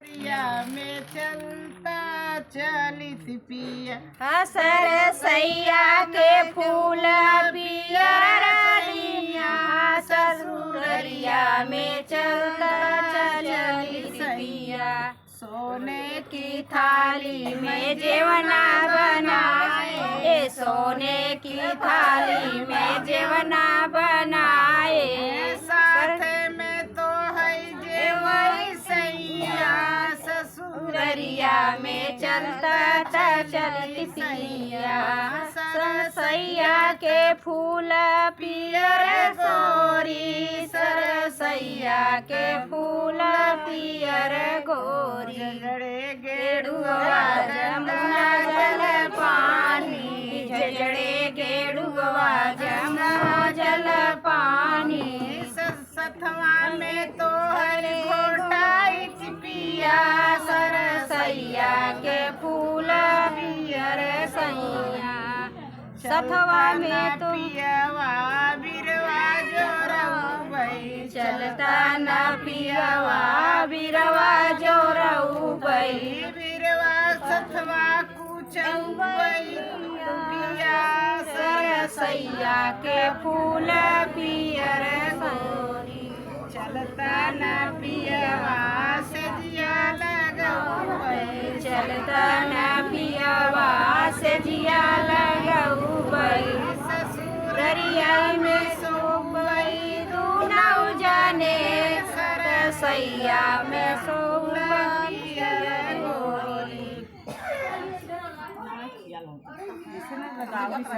पिया में चलता चलित पिया सरसैया के फूल पियर कलिया ससुररिया में चलता चलित पिया सोने की थाली में जेवना बनाए सोने की थाली में जेवना बनाए साथ में तो है जेवई सैया ससुररिया में चलता चलती पिया सरसैया के फूल पियर गोरी सरसैया के फूल पियर गोरी जड़े गेड़ुआ जमुना जल पानी जड़े गेड़ुआ जमुना जल पानी सथवा में तो हर घोटाई पिया सरसैया के फूल पियर सैया सथवा में तो पियावा बिरवा जोरऊ भई चलता न पियवा बिरवा जोरऊ बई बिरवा सथवा कुचऊ भई पिया सरसैया के फूल पियर गोरी चलता न पियवा से जिया लगऊ भई चलता न पियवा से जिया लगऊ बई ससुररिया में सोबई दूनऊ जाने सरसैया में सोबई गोरी